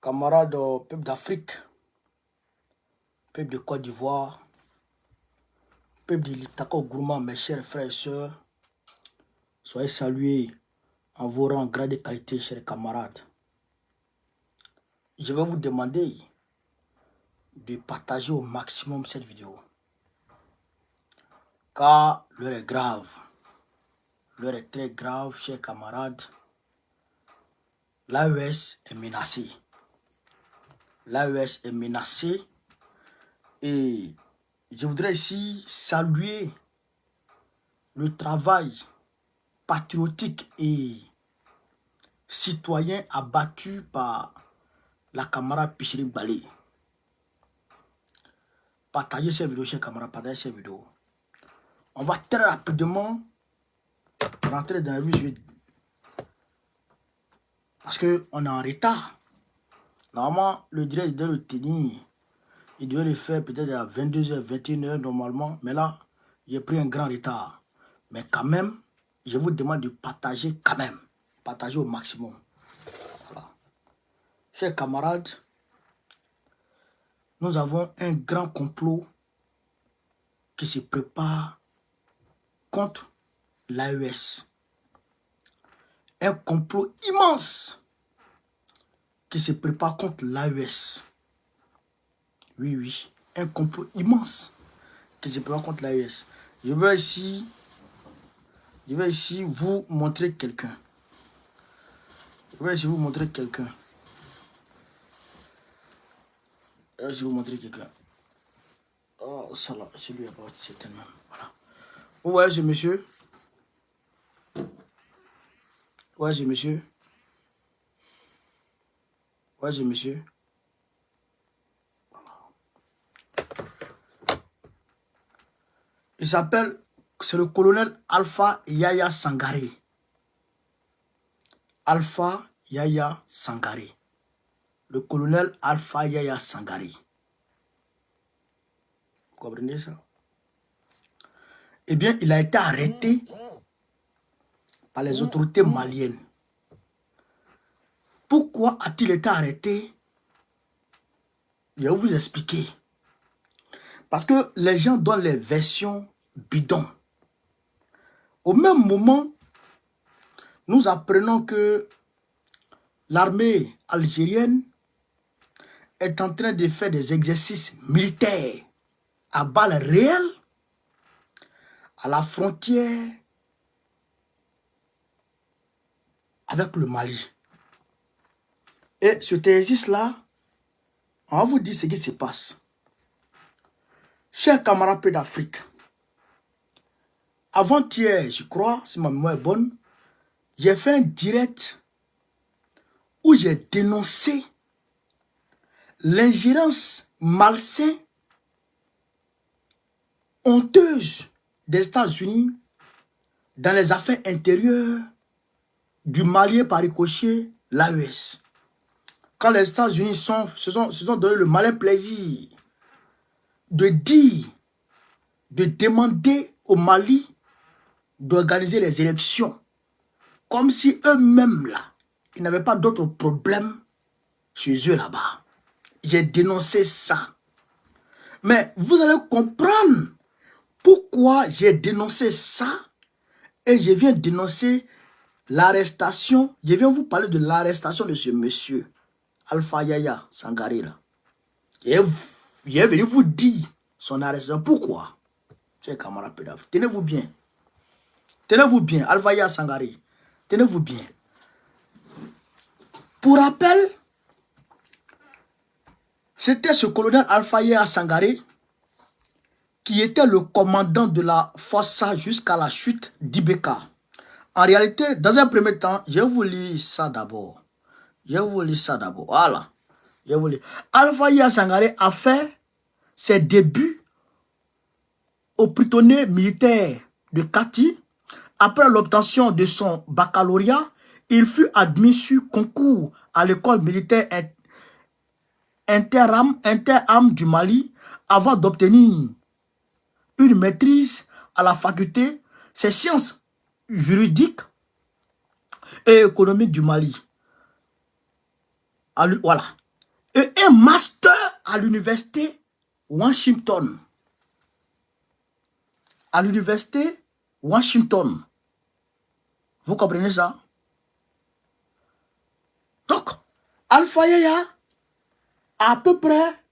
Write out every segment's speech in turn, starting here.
camarades, peuple d'Afrique, peuple de Côte d'Ivoire, peuple de l'Itako Gourmand, mes chers frères et sœurs, soyez salués en vos rangs, grade et qualité, chers camarades. Je vais vous demander de partager au maximum cette vidéo, car l'heure est grave. L'heure est très grave, chers camarades. L'AES est menacée. L'AES est menacée et je voudrais ici saluer le travail patriotique et citoyen abattu par la camarade Pichiring Balé. Partagez cette vidéo, chers camarades, partagez cette vidéo. On va très rapidement rentrer dans la rue parce qu'on est en retard. Normalement, le direct doit le tenir. Il devait le faire peut-être à 22h, 21h normalement. Mais là, j'ai pris un grand retard. Mais quand même, je vous demande de partager quand même. Partager au maximum. Voilà. Chers camarades, nous avons un grand complot qui se prépare contre l'AES. Un complot immense qui se prépare contre l'AES. Oui, oui. Un complot immense qui se prépare contre l'AES. Je vais ici vous montrer quelqu'un. Je vais ici vous montrer quelqu'un. Oh, ça là, c'est lui, certainement. Voilà. Vous voyez ce monsieur? Vous voyez ce monsieur? Vous voyez ce monsieur? Voilà. Il s'appelle, c'est le colonel Alpha Yaya Sangaré. Alpha Yaya Sangaré. Le colonel Alpha Yaya Sangaré. Vous comprenez ça? Eh bien, il a été arrêté par les autorités maliennes. Pourquoi a-t-il été arrêté? Je vais vous expliquer. Parce que les gens donnent les versions bidons. Au même moment, nous apprenons que l'armée algérienne est en train de faire des exercices militaires à balles réelles à la frontière avec le Mali. Et cet exercice-là, on va vous dire ce qui se passe. Chers camarades d'Afrique, avant-hier, je crois, si ma mémoire est bonne, j'ai fait un direct où j'ai dénoncé l'ingérence malsaine, honteuse des États-Unis dans les affaires intérieures du Mali par ricochet, l'AES. Quand les États-Unis se sont donné le malin plaisir de dire, de demander au Mali d'organiser les élections, comme si eux-mêmes là, ils n'avaient pas d'autres problèmes chez eux là-bas. J'ai dénoncé ça. Mais vous allez comprendre pourquoi j'ai dénoncé ça et je viens dénoncer l'arrestation. Je viens vous parler de l'arrestation de ce monsieur, Alpha Yaya Sangaré là. Il est venu vous dire son arrestation. Pourquoi? Chers camarades pédophiles, tenez-vous bien. Tenez-vous bien, Alpha Yaya Sangaré. Tenez-vous bien. Pour rappel, c'était ce colonel Alpha Yaya Sangaré qui était le commandant de la Fossa jusqu'à la chute d'Ibeka. En réalité, dans un premier temps, je vais vous lire ça d'abord. Voilà. Je vais vous lire. Alpha Yaya Sangaré a fait ses débuts au prisonnier militaire de Kati. Après l'obtention de son baccalauréat, il fut admis sur concours à l'école militaire interarmes du Mali avant d'obtenir une maîtrise à la faculté des sciences juridiques et économiques du Mali. Voilà. un master à l'université Washington. À l'université Washington. Vous comprenez ça? Donc, Alpha Yaya a à peu près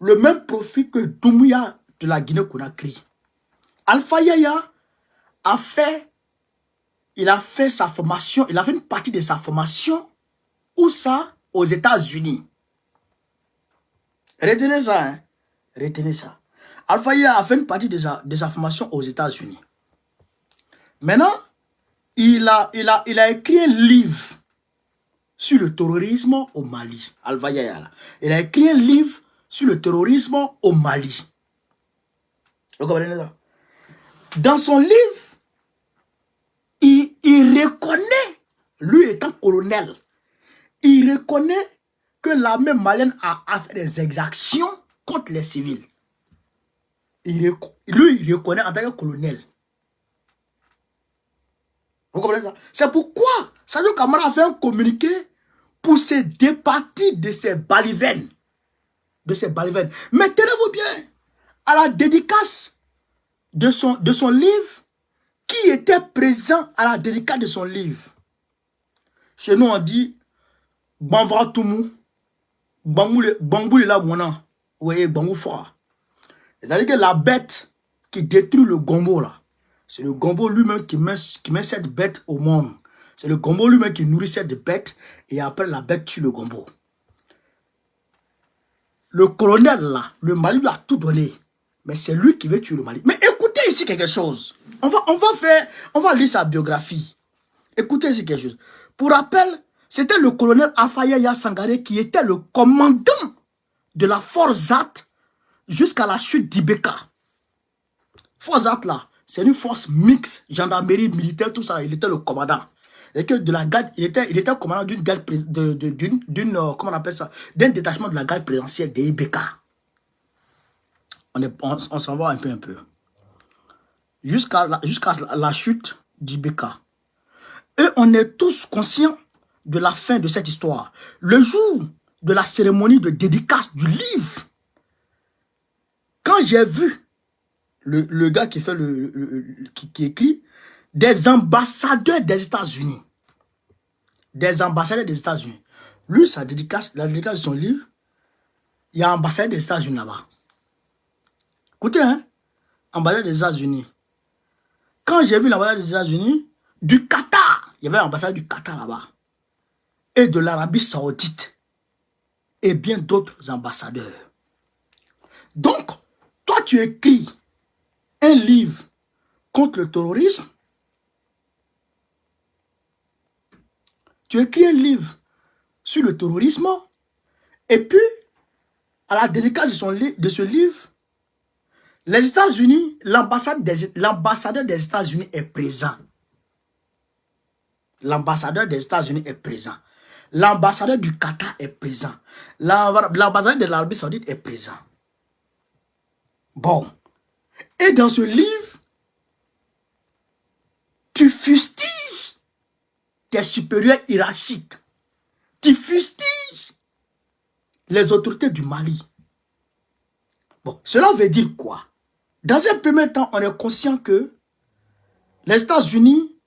le même profil que Doumbouya de la Guinée-Conakry. Alpha Yaya il a fait sa formation, il a fait une partie de sa formation, où ça? Aux États-Unis. Retenez ça, hein? Retenez ça. Alpha Yaya a fait une partie de sa formation aux États-Unis. Maintenant, il a écrit un livre sur le terrorisme au Mali. Alpha Yaya. Il a écrit un livre sur le terrorisme au Mali. Vous comprenez ça? Dans son livre, il reconnaît, lui étant colonel, il reconnaît que l'armée malienne a fait des exactions contre les civils. Lui, il reconnaît en tant que colonel. Vous comprenez ça? C'est pourquoi Sadio Camara a fait un communiqué pour se départir de ces balivernes. Mais tenez-vous bien, à la dédicace de son livre, qui était présent à la dédicace de son livre? Chez nous, on dit Banvra Toumou, Bambou la Mona, oui, Bambou Fora. C'est-à-dire que la bête qui détruit le gombo là, c'est le gombo lui-même qui met cette bête au monde. C'est le gombo lui-même qui nourrit cette bête et après la bête tue le gombo. Le colonel là, le Mali lui a tout donné. Mais c'est lui qui veut tuer le Mali. Mais écoutez ici quelque chose. On va lire sa biographie. Écoutez ici quelque chose. Pour rappel, c'était le colonel Alpha Yaya Sangaré qui était le commandant de la Force ZAT jusqu'à la chute d'Ibeka. Force ZAT là, c'est une force mixte, gendarmerie, militaire, tout ça. Il était le commandant. Et que de la garde, il était commandant d'une garde, comment on appelle ça, d'un détachement de la garde présidentielle de Ibeka. On s'en va un peu. Jusqu'à la chute d'Ibeka. Et on est tous conscients de la fin de cette histoire. Le jour de la cérémonie de dédicace du livre, quand j'ai vu le gars qui fait qui écrit, des ambassadeurs des États-Unis. Des ambassadeurs des États-Unis. Lui, la dédicace de son livre, il y a un ambassadeur des États-Unis là-bas. Écoutez, hein, ambassadeur des États-Unis. Quand j'ai vu l'ambassadeur des États-Unis, du Qatar, il y avait l'ambassadeur du Qatar là-bas, et de l'Arabie Saoudite, et bien d'autres ambassadeurs. Donc, toi, tu écris un livre contre le terrorisme, tu écris un livre sur le terrorisme, et puis, à la dédicace de ce livre, les États-Unis, l'ambassadeur des États-Unis est présent. L'ambassadeur des États-Unis est présent. L'ambassadeur du Qatar est présent. L'ambassadeur de l'Arabie Saoudite est présent. Bon. Et dans ce livre, tu fustiges tes supérieurs hiérarchiques. Tu fustiges les autorités du Mali. Bon, cela veut dire quoi? Dans un premier temps, on est conscient que les États-Unis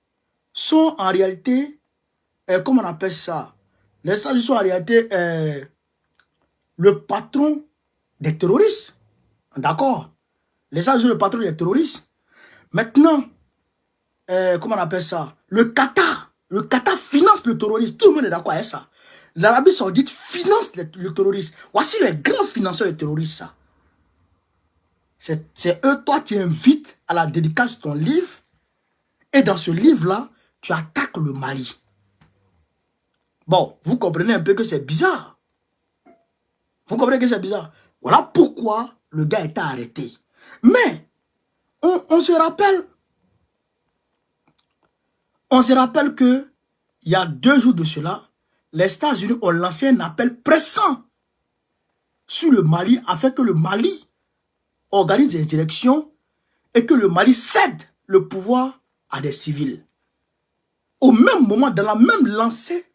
sont en réalité, comment on appelle ça? Les États-Unis sont en réalité le patron des terroristes. D'accord? Les États-Unis sont le patron des terroristes. Maintenant, comment on appelle ça? Le Qatar finance le terrorisme. Tout le monde est d'accord avec ça. L'Arabie Saoudite finance le terrorisme. Voici les grands financeurs des terroristes, ça. C'est eux, toi, tu invites à la dédicace de ton livre. Et dans ce livre-là, tu attaques le Mali. Bon, vous comprenez un peu que c'est bizarre. Vous comprenez que c'est bizarre. Voilà pourquoi le gars était arrêté. Mais, on se rappelle que il y a 2 jours de cela, les États-Unis ont lancé un appel pressant sur le Mali afin que le Mali organise des élections et que le Mali cède le pouvoir à des civils. Au même moment, dans la même lancée,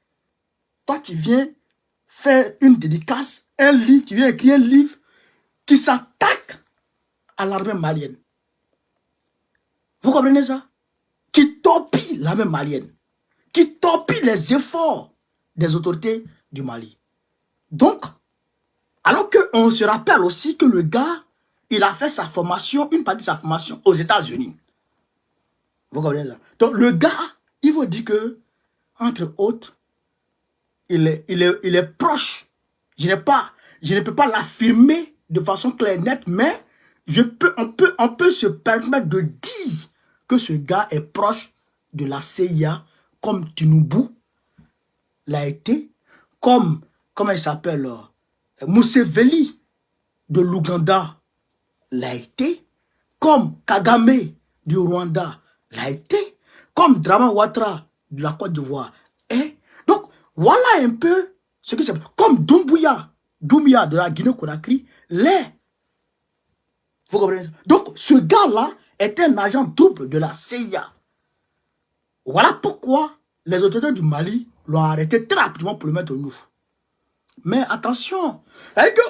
toi tu viens faire une dédicace un livre, tu viens écrire un livre qui s'attaque à l'armée malienne. Vous comprenez ça? Qui torpille l'armée malienne, qui torpille les efforts des autorités du Mali. Donc, alors qu'on se rappelle aussi que le gars, il a fait sa formation, une partie de sa formation aux États-Unis. Vous comprenez ça? Donc, le gars, il faut dire que, entre autres, il est proche. Je ne peux pas l'affirmer de façon claire et nette, mais on peut se permettre de dire que ce gars est proche de la CIA, comme Tinubu l'a été, comme, comment il s'appelle, Museveni de l'Ouganda l'a été, comme Kagame du Rwanda l'a été, comme Draman Ouattara de la Côte d'Ivoire est. Donc, voilà un peu ce qui s'appelle, comme Doumbouya de la Guinée-Conakry l'est. Vous comprenez? Donc, ce gars-là est un agent double de la CIA. Voilà pourquoi les autorités du Mali l'ont arrêté très rapidement pour le mettre au nou. Mais attention,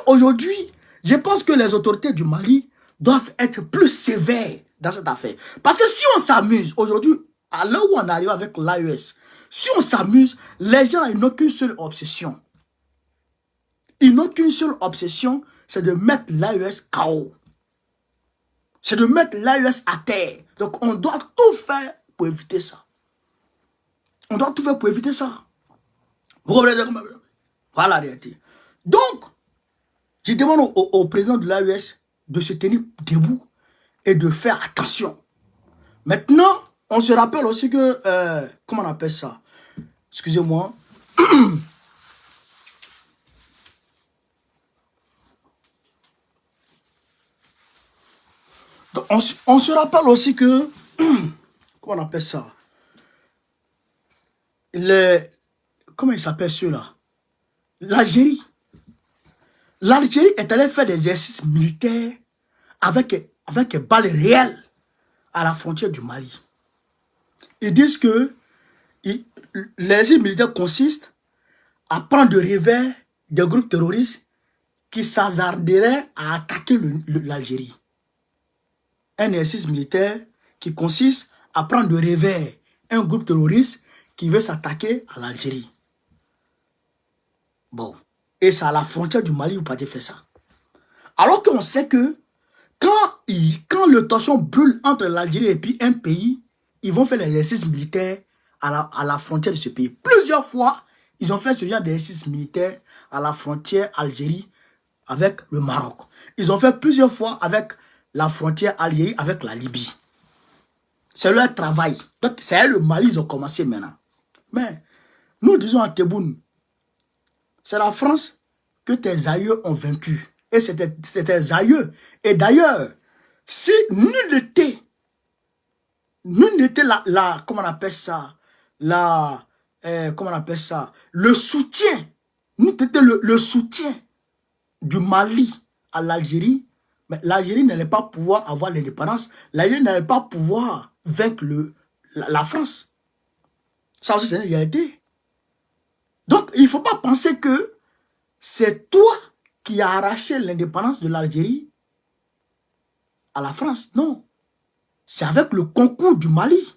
aujourd'hui, je pense que les autorités du Mali doivent être plus sévères dans cette affaire. Parce que si on s'amuse, aujourd'hui, à l'heure où on arrive avec l'AES, si on s'amuse, les gens n'ont qu'une seule obsession. Ils n'ont qu'une seule obsession, c'est de mettre l'AES KO. C'est de mettre l'AES à terre. Donc on doit tout faire pour éviter ça. On doit tout faire pour éviter ça. Vous comprenez? Voilà la réalité. Donc, je demande au président de l'AES de se tenir debout et de faire attention. Maintenant, on se rappelle aussi que, comment on appelle ça? Excusez-moi. On se rappelle aussi que, comment on appelle ça? Comment il s'appelle ceux-là? L'Algérie. L'Algérie est allée faire des exercices militaires avec balles réelles à la frontière du Mali. Ils disent que les exercices militaires consistent à prendre de revers des groupes terroristes qui s'hasarderaient à attaquer l'Algérie. Un exercice militaire qui consiste à prendre de revers un groupe terroriste qui veut s'attaquer à l'Algérie. Bon. Et c'est à la frontière du Mali où vous pouvez faire ça. Alors qu'on sait que quand le tension brûle entre l'Algérie et puis un pays, ils vont faire l'exercice militaire à la frontière de ce pays. Plusieurs fois, ils ont fait ce genre d'exercice militaire à la frontière Algérie avec le Maroc. Ils ont fait plusieurs fois avec la frontière Algérie avec la Libye. C'est leur travail. Donc, c'est le Mali, ils ont commencé maintenant. Mais, nous disons à Tebboune, c'est la France que tes aïeux ont vaincu. Et c'était tes aïeux. Et d'ailleurs, si nul n'était comment on appelle ça, comment on appelle ça, le soutien, nul n'était le soutien du Mali à l'Algérie, mais l'Algérie n'allait pas pouvoir avoir l'indépendance, l'Algérie n'allait pas pouvoir vaincre la France. Ça aussi, c'est une réalité. Donc, il ne faut pas penser que c'est toi qui as arraché l'indépendance de l'Algérie à la France. Non. C'est avec le concours du Mali,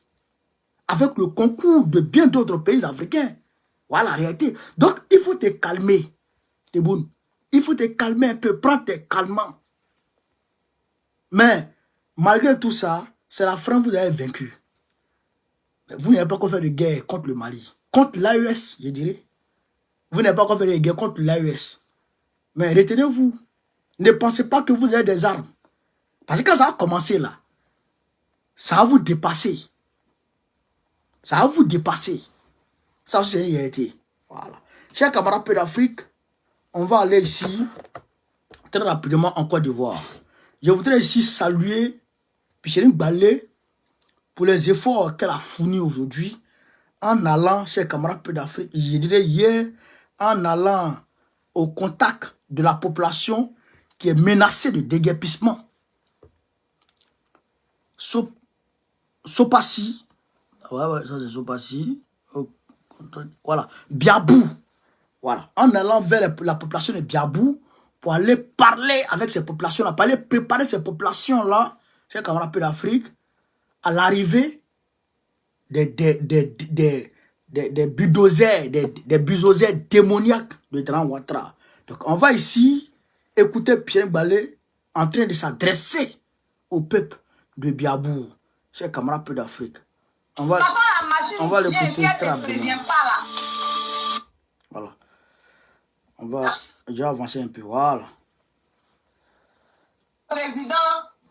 avec le concours de bien d'autres pays africains. Voilà la réalité. Donc, il faut te calmer, Tebboune. Il faut te calmer un peu, prends tes calmants. Mais, malgré tout ça, c'est la France que vous avez vaincu. Vous n'avez pas encore fait de guerre contre le Mali. Contre l'AES, je dirais. Vous n'avez pas encore fait de guerre contre l'AES. Mais retenez-vous, ne pensez pas que vous avez des armes. Parce que quand ça a commencé là, ça va vous dépasser. Ça va vous dépasser. Ça c'est une réalité. Voilà. Chers camarades peu d'Afrique, on va aller ici très rapidement en Côte d'Ivoire. Je voudrais ici saluer Picheline Balé pour les efforts qu'elle a fournis aujourd'hui en allant, chers camarades peu d'Afrique, je dirais hier, en allant au contact de la population qui est menacée de déguerpissement. Sopassi, ouais, ça c'est Sopassi, voilà, Biabou, Voilà. En allant vers la population de Biabou, pour aller parler avec ces populations-là, pour aller préparer ces populations-là, chers camarades peu d'Afrique, à l'arrivée des bulldozers, des bulldozers démoniaques de Grand Ouattara. Donc, on va ici écouter Pierre Balé en train de s'adresser au peuple de Biabou, chers camarades peu d'Afrique. On va l'écouter très rapidement. Voilà. On va déjà avancer un peu. Voilà. Président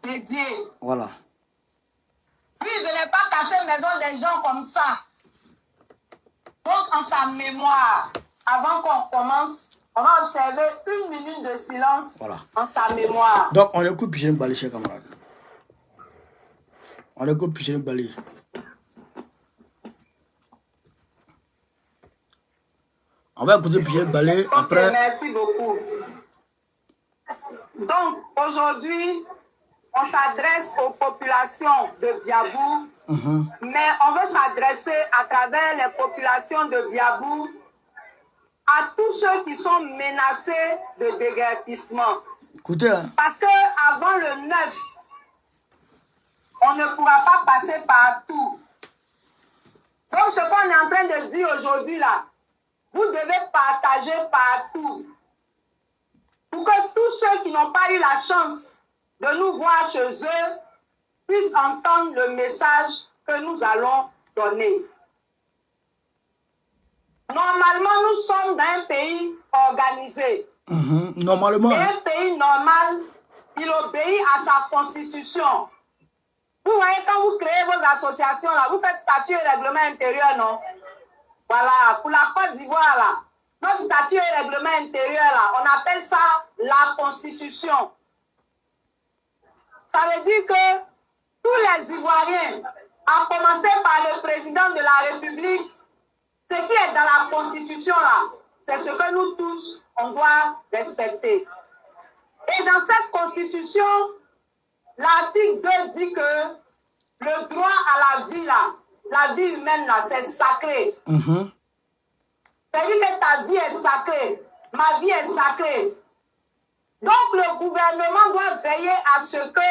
dédié. Voilà. Lui, il ne venait pas casser la maison des gens comme ça. Donc, en sa mémoire, avant qu'on commence, on va observer 1 minute de silence en sa mémoire. Donc, on écoute Pierre Balé, chers camarades. On écoute Pierre Balé. On va écouter Pierre Balé après. Merci beaucoup. Donc, aujourd'hui, on s'adresse aux populations de Biabou, mais on veut s'adresser à travers les populations de Biabou à tous ceux qui sont menacés de déguerpissement. Écoutez, hein. Parce qu'avant le 9, on ne pourra pas passer partout. Donc, ce qu'on est en train de dire aujourd'hui là, vous devez partager partout pour que tous ceux qui n'ont pas eu la chance de nous voir chez eux puissent entendre le message que nous allons donner. Normalement, nous sommes dans un pays organisé. Normalement. Et un pays normal, il obéit à sa constitution. Vous voyez, quand vous créez vos associations, là, vous faites statut et règlement intérieur, non? Voilà, pour la Côte d'Ivoire, là, notre statut et règlement intérieur, là, on appelle ça la Constitution. Ça veut dire que tous les Ivoiriens, à commencer par le président de la République, ce qui est dans la Constitution, là, c'est ce que nous tous, on doit respecter. Et dans cette Constitution, l'article 2 dit que le droit à la vie, là, la vie humaine, là, c'est sacré. C'est-à-dire que ta vie est sacrée, ma vie est sacrée. Donc, le gouvernement doit veiller à ce que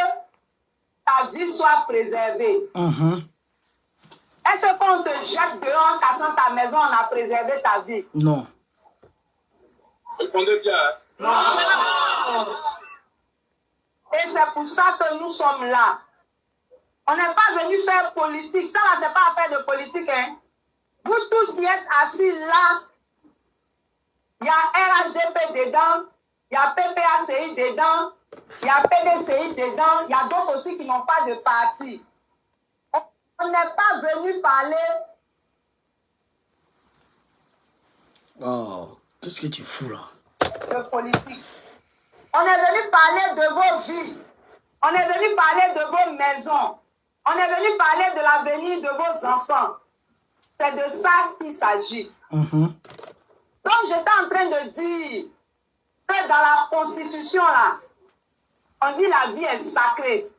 ta vie soit préservée. Est-ce qu'on te jette dehors en cassant ta maison, on a préservé ta vie? Non. Répondez bien. Non. Et c'est pour ça que nous sommes là. On n'est pas venu faire politique. Ça, là, c'est pas affaire de politique, hein. Vous tous qui êtes assis là, il y a RHDP dedans, il y a PPACI dedans, il y a PDCI dedans, il y a d'autres aussi qui n'ont pas de parti. On n'est pas venu parler. Oh, qu'est-ce que tu fous là? De politique. On est venu parler de vos vies. On est venu parler de vos maisons. On est venu parler de l'avenir de vos enfants. C'est de ça qu'il s'agit. Donc, j'étais en train de dire que dans la Constitution, là, on dit la vie est sacrée.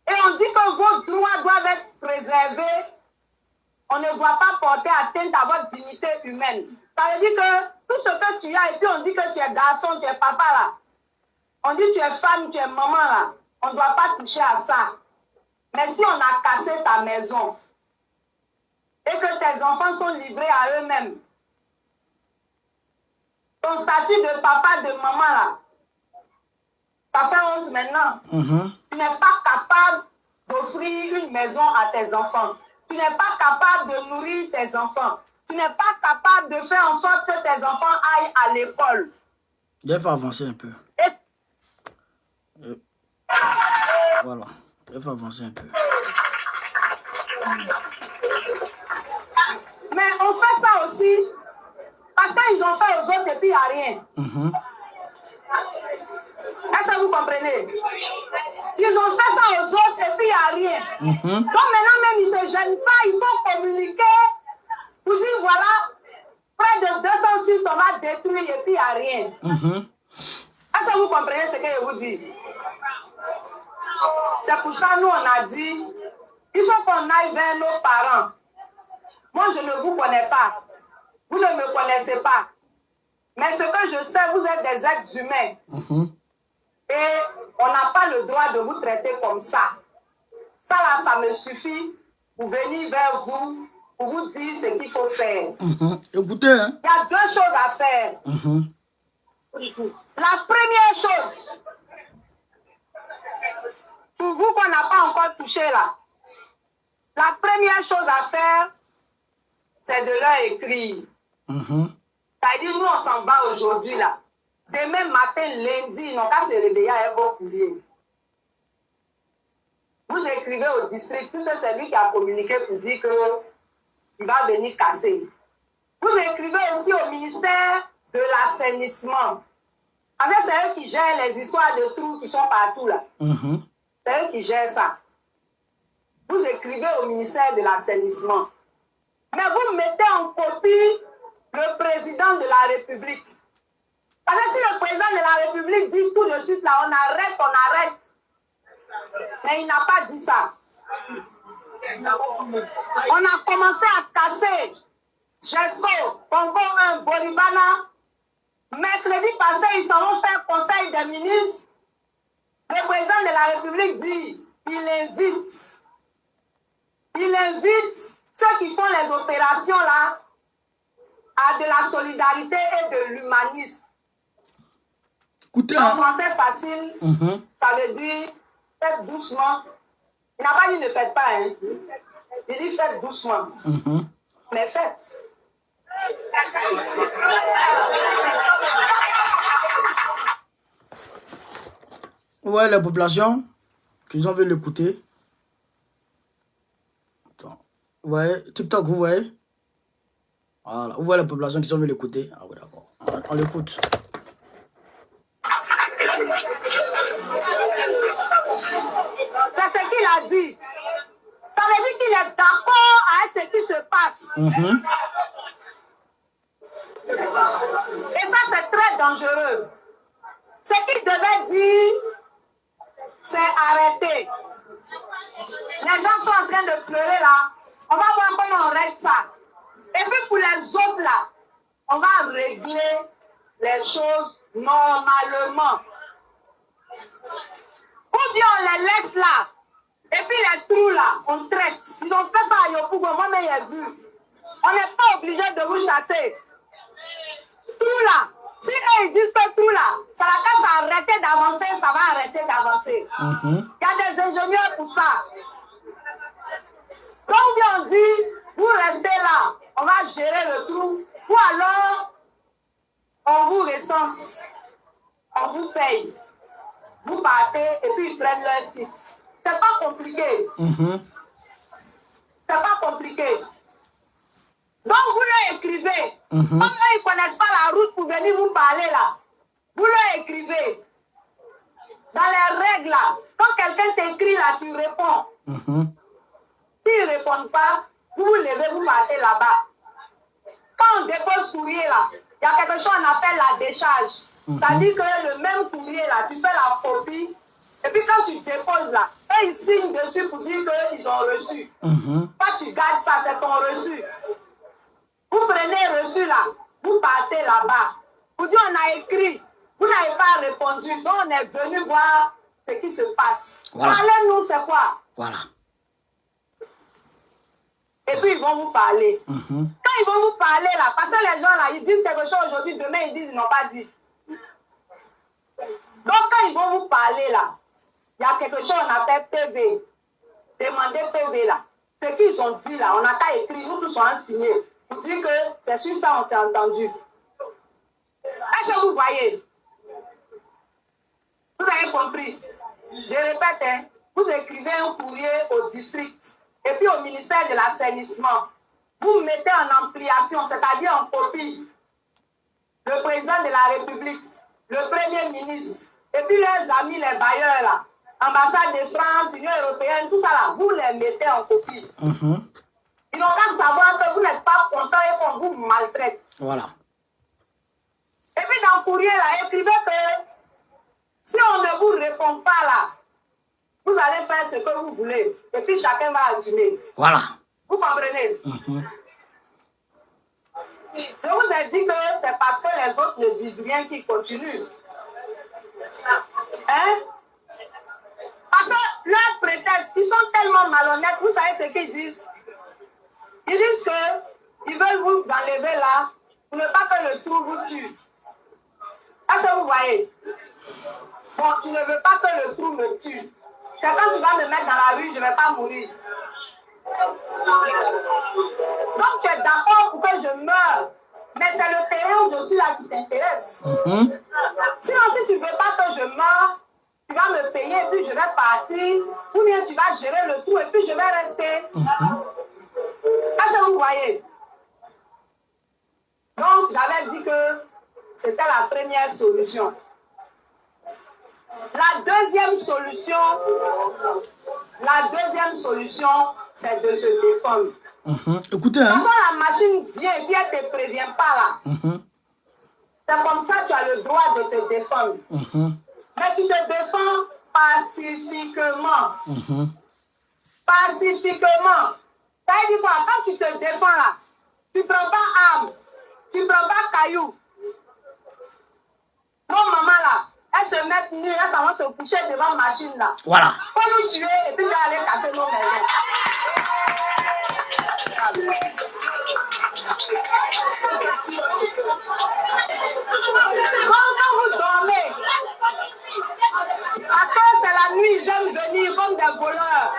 Et on dit que vos droits doivent être préservés. On ne doit pas porter atteinte à votre dignité humaine. Ça veut dire que tout ce que tu as, et puis on dit que tu es garçon, tu es papa, là. On dit que tu es femme, tu es maman, là. On ne doit pas toucher à ça. Mais si on a cassé ta maison et que tes enfants sont livrés à eux-mêmes, ton statut de papa, de maman, là, ça fait honte maintenant. Tu n'es pas capable d'offrir une maison à tes enfants. Tu n'es pas capable de nourrir tes enfants. Tu n'es pas capable de faire en sorte que tes enfants aillent à l'école. Il faut avancer un peu. Voilà. Il faut avancer un peu. Mais on fait ça aussi parce qu'ils ont fait aux autres et puis il n'y a rien. Est-ce que vous comprenez? Ils ont fait ça aux autres et puis il n'y a rien. Donc maintenant même, ils ne se gênent pas. Il faut communiquer pour dire voilà, près de 200 sites, on va détruire et puis il n'y a rien. Est-ce que vous comprenez ce que je vous dis? C'est pour ça nous, on a dit, il faut qu'on aille vers nos parents. Moi, je ne vous connais pas. Vous ne me connaissez pas. Mais ce que je sais, vous êtes des êtres humains. Et on n'a pas le droit de vous traiter comme ça. Ça là, ça me suffit pour venir vers vous, pour vous dire ce qu'il faut faire. Écoutez, hein. Il y a deux choses à faire. La première chose, pour vous qu'on n'a pas encore touché là, la première chose à faire, c'est de leur écrire. C'est-à-dire, nous, on s'en va aujourd'hui là. Demain matin, lundi, ils n'ont qu'à se réveiller avec vos courriers. Vous écrivez au district, tout ça, c'est lui qui a communiqué pour dire qu'il va venir casser. Vous écrivez aussi au ministère de l'assainissement. Parce que c'est eux qui gèrent les histoires de trous qui sont partout là. C'est eux qui gèrent ça. Vous écrivez au ministère de l'assainissement. Mais vous mettez en copie le président de la République. Parce que si le président de la République dit tout de suite là, on arrête, on arrête. Mais il n'a pas dit ça. On a commencé à casser Gesco, Congo 1, Bolibana. Mercredi passé, ils s'en vont faire conseil des ministres. Le président de la République dit, il invite ceux qui font les opérations là à de la solidarité et de l'humanisme. Écoutez, en français facile, ça veut dire faites doucement. Il n'a pas dit ne faites pas, hein. Il dit faites doucement. Mais faites. Ouais, la population, qu'ils ont envie de l'écouter. Ouais, TikTok, vous voyez? Voilà, vous voyez la population qui ont envie de l'écouter. Ah oui, d'accord. On l'écoute. C'est ce qu'il a dit. Ça veut dire qu'il est d'accord avec ce qui se passe. Et ça, c'est très dangereux. Ce qu'il devait dire, c'est arrêter. Les gens sont en train de pleurer là. On va voir comment on règle ça. Et puis pour les autres là, on va régler les choses normalement. Ou bien on les laisse là. Et puis les trous là, on traite. Ils ont fait ça à Yopougo, moi mais j'ai vu. On n'est pas obligé de vous chasser. Trou là, si eux ils disent que trou là, ça va qu'à s'arrêter d'avancer, ça va arrêter d'avancer. Il y a des ingénieurs pour ça. Donc on dit, vous restez là, on va gérer le trou. Ou alors, on vous recense, on vous paye. Vous partez et puis ils prennent leur site. C'est pas compliqué. C'est pas compliqué. Donc vous leur écrivez. Comme eux, ils ne connaissent pas la route pour venir vous parler là. Vous leur écrivez. Dans les règles là, quand quelqu'un t'écrit là, tu réponds. S'ils ne répondent pas, vous vous levez, vous partez là-bas. Quand on dépose courrier là, il y a quelque chose qu'on appelle la décharge. C'est-à-dire que le même courrier là, tu fais la copie. Et puis quand tu déposes là, eux ils signent dessus pour dire qu'ils ont reçu. Quand tu gardes ça, c'est ton reçu. Vous prenez reçu là, vous partez là-bas. Vous dites on a écrit, vous n'avez pas répondu, donc on est venu voir ce qui se passe. Voilà. Parlez-nous, c'est quoi? Voilà. Et puis ils vont vous parler. Quand ils vont vous parler là, parce que les gens là, ils disent quelque chose aujourd'hui, demain ils disent ils n'ont pas dit. Donc quand ils vont vous parler là, il y a quelque chose qu'on appelle PV. Demandez PV là. Ce qu'ils ont dit là, on n'a qu'à écrire, nous tous on a signé. Pour dire que c'est sur ça on s'est entendu. Est-ce que vous voyez? Vous avez compris? Je répète, hein, vous écrivez un courrier au district et puis au ministère de l'assainissement. Vous mettez en ampliation, c'est-à-dire en copie, le président de la République, le premier ministre, et puis leurs amis, les bailleurs là, ambassade de France, Union européenne, tout ça là, vous les mettez en copie. Ils n'ont qu'à savoir que vous n'êtes pas content et qu'on vous maltraite. Voilà. Et puis dans le courrier là, écrivez que si on ne vous répond pas là, vous allez faire ce que vous voulez. Et puis chacun va assumer. Voilà. Vous comprenez? Je vous ai dit que c'est parce que les autres ne disent rien qu'ils continuent. Hein? Parce que leur prétexte, ils sont tellement malhonnêtes. Vous savez ce qu'ils disent? Ils disent qu'ils veulent vous enlever là pour ne pas que le trou vous tue. Est-ce que vous voyez? Bon, tu ne veux pas que le trou me tue. C'est quand tu vas me mettre dans la rue, je ne vais pas mourir. Donc tu es d'accord pour que je meure. Mais c'est le terrain où je suis là qui t'intéresse. Sinon, si tu ne veux pas que je meure, tu vas me payer et puis je vais partir. Ou bien tu vas gérer le trou et puis je vais rester. Est-ce que vous voyez? Donc, j'avais dit que c'était la première solution. La deuxième solution, c'est de se défendre. Écoutez, De toute façon, la machine vient et puis elle ne te prévient pas là. C'est comme ça que tu as le droit de te défendre. Mais tu te défends pacifiquement. Pacifiquement. Ça veut dire quoi? Quand tu te défends là, tu ne prends pas arme, tu ne prends pas caillou. Nos mamans là, elles se mettent nues, elles s'en vont se coucher devant la machine là. Voilà. Pour nous tuer et puis tu vas aller casser nos maisons. Quand vous dormez, parce que c'est la nuit, ils aiment venir comme des voleurs.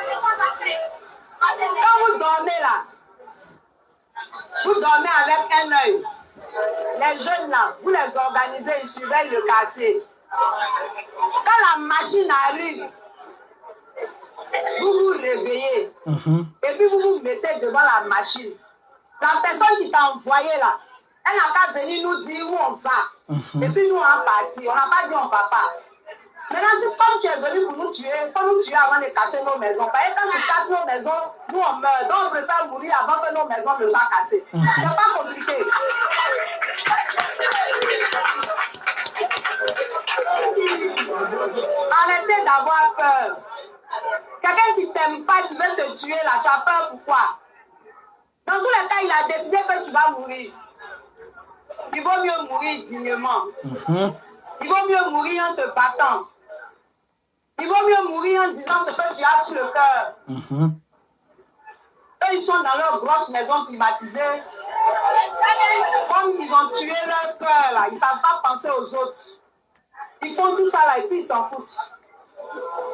Quand vous dormez là, vous dormez avec un œil. Les jeunes là, vous les organisez, ils surveillent le quartier. Quand la machine arrive, vous vous réveillez. Et puis vous vous mettez devant la machine. La personne qui t'a envoyé là, elle n'a qu'à venir nous dire où on va. Et puis nous on est parti. On n'a pas dit on va pas. Maintenant, comme tu es venu pour nous tuer, faut nous tuer avant de casser nos maisons. Parce que quand tu casses nos maisons, nous on meurt. Donc on préfère mourir avant que nos maisons ne soient cassées. C'est pas compliqué. Arrêtez d'avoir peur. Quelqu'un qui ne t'aime pas, qui veut te tuer là, tu as peur pourquoi? Dans tous les cas, il a décidé que tu vas mourir. Il vaut mieux mourir dignement. Il vaut mieux mourir en te battant. Il vaut mieux mourir en disant ce que tu as sur le cœur. Eux, ils sont dans leur grosse maison climatisée. Comme ils ont tué leur cœur là, ils ne savent pas penser aux autres. Ils font tout ça là et puis ils s'en foutent.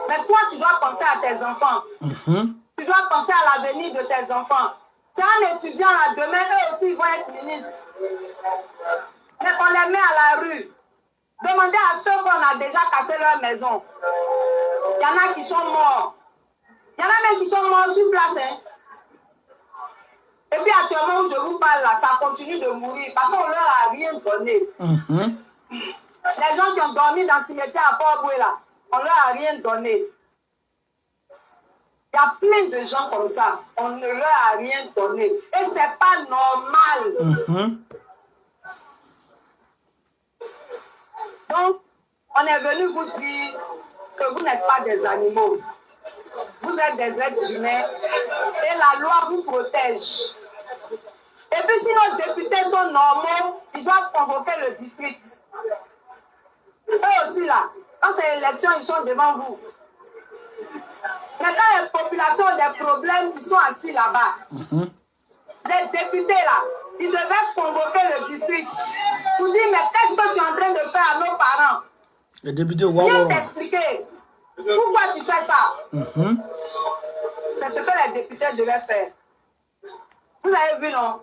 Mais toi, tu dois penser à tes enfants. Tu dois penser à l'avenir de tes enfants. C'est un étudiant là, demain, eux aussi, ils vont être ministres. Mais on les met à la rue. Demandez à ceux qu'on a déjà cassé leur maison. Il y en a qui sont morts. Il y en a même qui sont morts sur place. Hein. Et puis actuellement où je vous parle là, ça continue de mourir parce qu'on leur a rien donné. Les gens qui ont dormi dans le cimetière à Port-Boué là, on leur a rien donné. Il y a plein de gens comme ça, on ne leur a rien donné. Et c'est pas normal. Donc, on est venu vous dire que vous n'êtes pas des animaux. Vous êtes des êtres humains et la loi vous protège. Et puis si nos députés sont normaux, ils doivent convoquer le district. Eux aussi là, quand c'est l'élection, ils sont devant vous. Mais quand les populations ont des problèmes, ils sont assis là-bas. Les députés là, ils devaient convoquer le district pour dire mais qu'est-ce que tu es en train de faire à nos parents? Les députés, viens t'expliquer. Pourquoi tu fais ça? C'est ce que les députés devaient faire. Vous avez vu, non?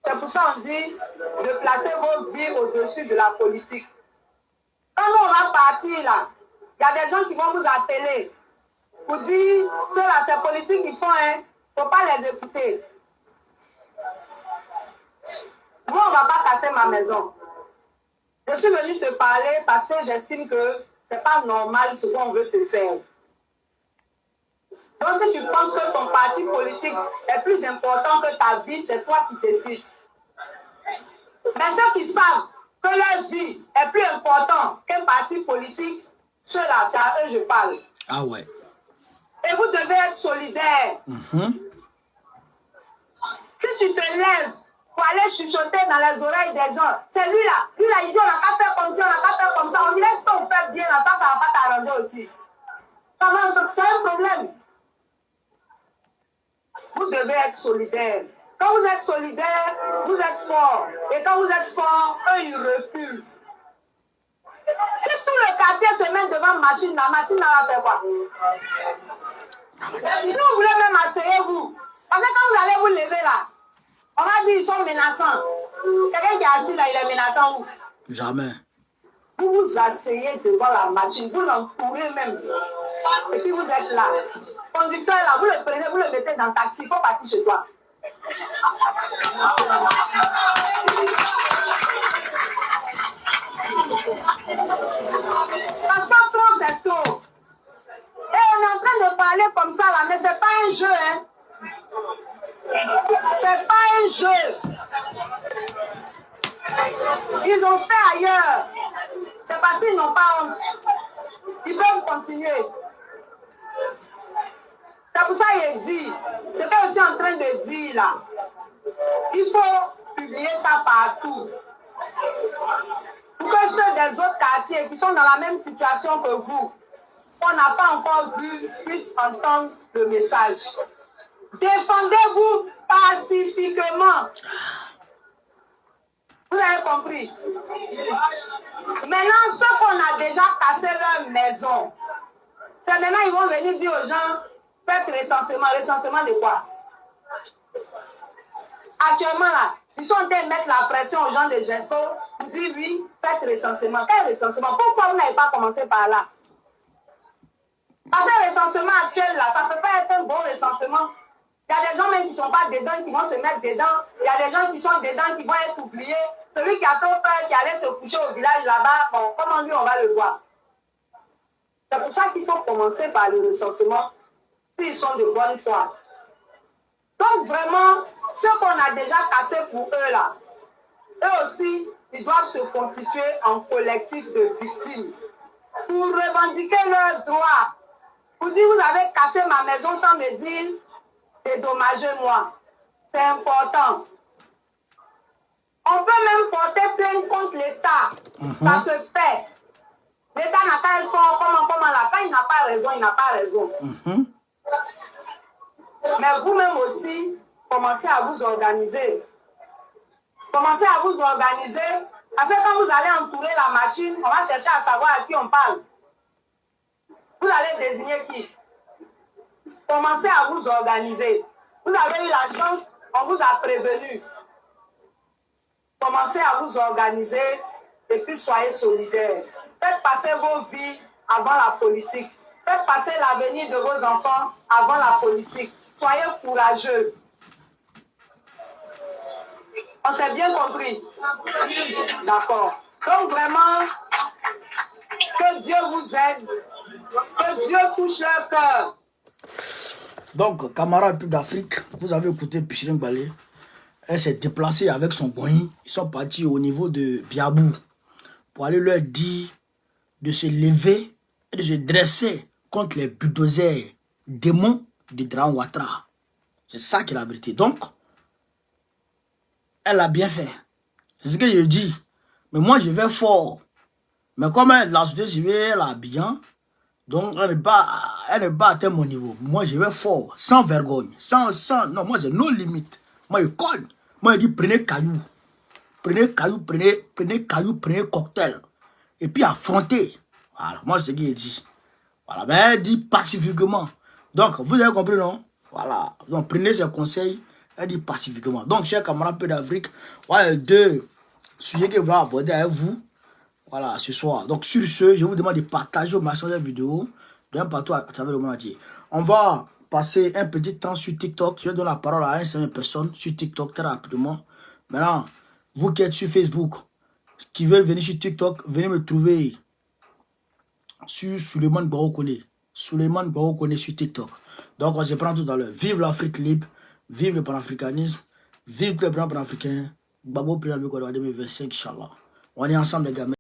C'est pour ça qu'on dit de placer vos vies au-dessus de la politique. Quand nous, on va partir là, il y a des gens qui vont vous appeler pour dire, ceux-là, ces politiques qu'ils font, il ne faut pas les écouter. Moi, on ne va pas casser ma maison. Je suis venue te parler parce que j'estime que ce n'est pas normal ce qu'on veut te faire. Donc, si tu penses que ton parti politique est plus important que ta vie, c'est toi qui décides. Mais ceux qui savent que leur vie est plus importante qu'un parti politique, ceux-là, c'est à eux que je parle. Ah ouais. Et vous devez être solidaires. Si tu te lèves pour aller chuchoter dans les oreilles des gens. C'est lui là, il dit on n'a qu'à faire comme ça, on n'a qu'à faire comme ça. On dirait ce qu'on fait bien, là, ça ne va pas t'arranger aussi. Ça va, c'est un problème. Vous devez être solidaire. Quand vous êtes solidaire, vous êtes fort. Et quand vous êtes fort, eux, ils reculent. Si tout le quartier se met devant machine, la machine va faire quoi? Si vous voulez même asseyez-vous. Parce que quand vous allez vous lever là, on va dire qu'ils sont menaçants. Quelqu'un qui est assis là, il est menaçant où? Jamais. Vous vous asseyez devant la machine, vous l'entourez même. Et puis vous êtes là. Conducteur là, vous le prenez, vous le mettez dans le taxi, il faut partir chez toi. Parce que trop c'est tôt. Et on est en train de parler comme ça là, mais c'est pas un jeu, hein. C'est pas un jeu. Ils ont fait ailleurs. C'est parce qu'ils n'ont pas honte. Ils peuvent continuer. C'est pour ça qu'il dit, ce que je suis en train de dire là, il faut publier ça partout. Pour que ceux des autres quartiers qui sont dans la même situation que vous, on n'a pas encore vu, puissent entendre le message. Défendez-vous pacifiquement. Vous avez compris? Maintenant, ceux qu'on a déjà cassé leur maison, c'est maintenant ils vont venir dire aux gens, faites recensement. Recensement de quoi? Actuellement là, ils sont en train de mettre la pression aux gens de Gesto pour dire oui, faites recensement. Quel recensement? Pourquoi vous n'avez pas commencé par là? Parce que le recensement actuel là, ça ne peut pas être un bon recensement. Il y a des gens même qui ne sont pas dedans, qui vont se mettre dedans. Il y a des gens qui sont dedans, qui vont être oubliés. Celui qui a trop peur, qui allait se coucher au village là-bas, bon, comment lui on va le voir? C'est pour ça qu'il faut commencer par le recensement, s'ils sont de bonne foi. Donc vraiment, ceux qu'on a déjà cassés pour eux là, eux aussi, ils doivent se constituer en collectif de victimes pour revendiquer leurs droits. Pour dire, vous avez cassé ma maison sans me dire, dédommagez-moi. C'est important. On peut même porter plainte contre l'État. Ça se fait. L'État n'a pas raison. Comment là? Quand il n'a pas raison, il n'a pas raison. Mais vous-même aussi, commencez à vous organiser. Commencez à vous organiser. Parce que quand vous allez entourer la machine, on va chercher à savoir à qui on parle. Vous allez désigner qui? Commencez à vous organiser. Vous avez eu la chance, on vous a prévenu. Commencez à vous organiser et puis soyez solidaires. Faites passer vos vies avant la politique. Faites passer l'avenir de vos enfants avant la politique. Soyez courageux. On s'est bien compris? D'accord. Donc vraiment, que Dieu vous aide. Que Dieu touche leur cœur. Donc, camarades d'Afrique, vous avez écouté Pichirin Balé. Elle s'est déplacée avec son Boeing. Ils sont partis au niveau de Biabou pour aller leur dire de se lever et de se dresser contre les bulldozers démons de Dran Ouattara. C'est ça qui est la vérité. Donc, elle a bien fait. C'est ce que je dis. Mais moi, je vais fort. Mais comme la société civile, elle a bien. Donc, elle n'est pas atteint mon niveau. Moi, je vais fort, sans vergogne. Non, moi, c'est nos limites. Moi, je cogne. Moi, je dis, prenez caillou. Prenez caillou, prenez cocktail. Et puis, affrontez. Voilà, moi, c'est ce qu'il dit. Voilà, mais elle dit pacifiquement. Donc, vous avez compris, non? Voilà. Donc, prenez ses conseils. Elle dit pacifiquement. Donc, chers camarades peu d'Afrique, voilà les deux sujets que je vais aborder avec vous. Voilà, ce soir. Donc, sur ce, je vous demande de partager au maximum la vidéo d'un partout à travers le monde entier. On va passer un petit temps sur TikTok. Je donne la parole à une seule personne sur TikTok très rapidement. Maintenant, vous qui êtes sur Facebook, qui veulent venir sur TikTok, venez me trouver sur Suleiman Barokone. Suleiman Barokone sur TikTok. Donc, on se prend tout à l'heure. Vive l'Afrique libre, vive le panafricanisme, vive le plan panafricain. Babo Président 2025, Inch'Allah. On est ensemble, les gars.